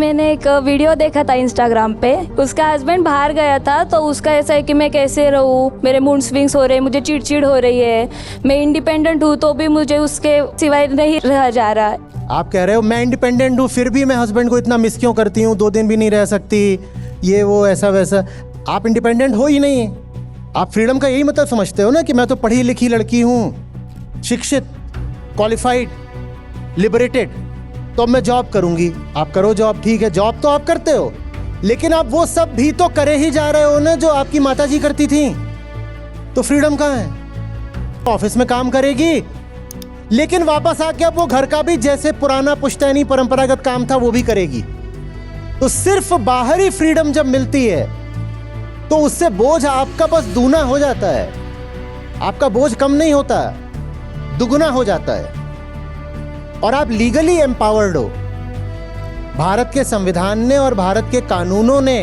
मैंने एक वीडियो देखा था इंस्टाग्राम पे, उसका हस्बैंड बाहर गया था तो उसका ऐसा है कि मैं कैसे रहूँ, मेरे मूड स्विंग्स हो रहे हैं, मुझे चिड़चिड़ हो रही है, मैं इंडिपेंडेंट हूँ तो भी मुझे उसके सिवाय नहीं रहा जा रहा है। आप कह रहे हो मैं इंडिपेंडेंट हूँ फिर भी मैं हस्बैंड को इतना मिस क्यों करती हूँ, 2 दिन भी नहीं रह सकती, ये वो ऐसा वैसा। आप इंडिपेंडेंट हो ही नहीं। आप फ्रीडम का यही मतलब समझते हो ना कि मैं तो पढ़ी लिखी लड़की हूँ, शिक्षित, क्वालिफाइड, लिबरेटेड, तो अब मैं जॉब करूंगी। आप करो जॉब, ठीक है, जॉब तो आप करते हो, लेकिन आप वो सब भी तो करे ही जा रहे हो ना जो आपकी माताजी करती थी। तो फ्रीडम कहाँ है? ऑफिस में काम करेगी, लेकिन वापस आके अब वो घर का भी जैसे पुराना पुश्तैनी परंपरागत काम था वो भी करेगी। तो सिर्फ बाहरी फ्रीडम जब मिलती है तो उससे बोझ आपका बस दूना हो जाता है, आपका बोझ कम नहीं होता, दुगुना हो जाता है और आप लीगली एम्पावर्ड हो। भारत के संविधान ने और भारत के कानूनों ने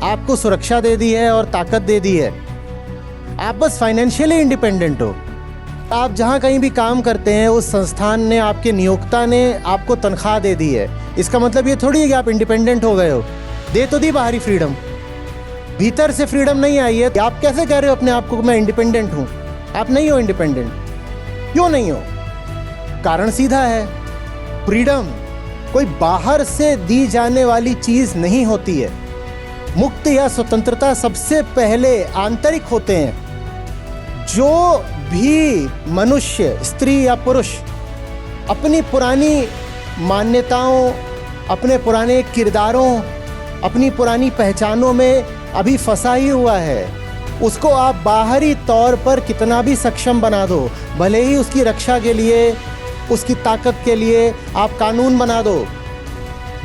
आपको सुरक्षा दे दी है और ताकत दे दी है। आप बस फाइनेंशियली इंडिपेंडेंट हो। आप जहां कहीं भी काम करते हैं उस संस्थान ने, आपके नियोक्ता ने आपको तनख्वाह दे दी है। इसका मतलब ये थोड़ी है कि आप इंडिपेंडेंट हो गए हो। दे तो दी बाहरी फ्रीडम, भीतर से फ्रीडम नहीं आई है। आप कैसे कह रहे हो अपने आप को मैं इंडिपेंडेंट हूं? आप नहीं हो इंडिपेंडेंट। क्यों नहीं हो? कारण सीधा है, फ्रीडम कोई बाहर से दी जाने वाली चीज नहीं होती है। मुक्ति या स्वतंत्रता सबसे पहले आंतरिक होते हैं। जो भी मनुष्य, स्त्री या पुरुष, अपनी पुरानी मान्यताओं, अपने पुराने किरदारों, अपनी पुरानी पहचानों में अभी फंसा ही हुआ है, उसको आप बाहरी तौर पर कितना भी सक्षम बना दो, भले ही उसकी रक्षा के लिए, उसकी ताकत के लिए आप कानून बना दो,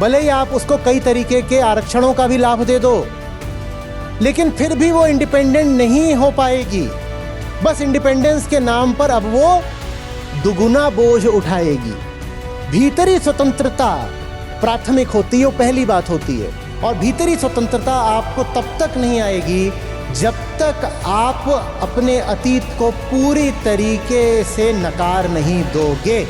भले ही आप उसको कई तरीके के आरक्षणों का भी लाभ दे दो, लेकिन फिर भी वो इंडिपेंडेंट नहीं हो पाएगी। बस इंडिपेंडेंस के नाम पर अब वो दुगुना बोझ उठाएगी। भीतरी स्वतंत्रता प्राथमिक होती है, वो पहली बात होती है। और भीतरी स्वतंत्रता आपको तब तक नहीं आएगी जब तक आप अपने अतीत को पूरी तरीके से नकार नहीं दोगे।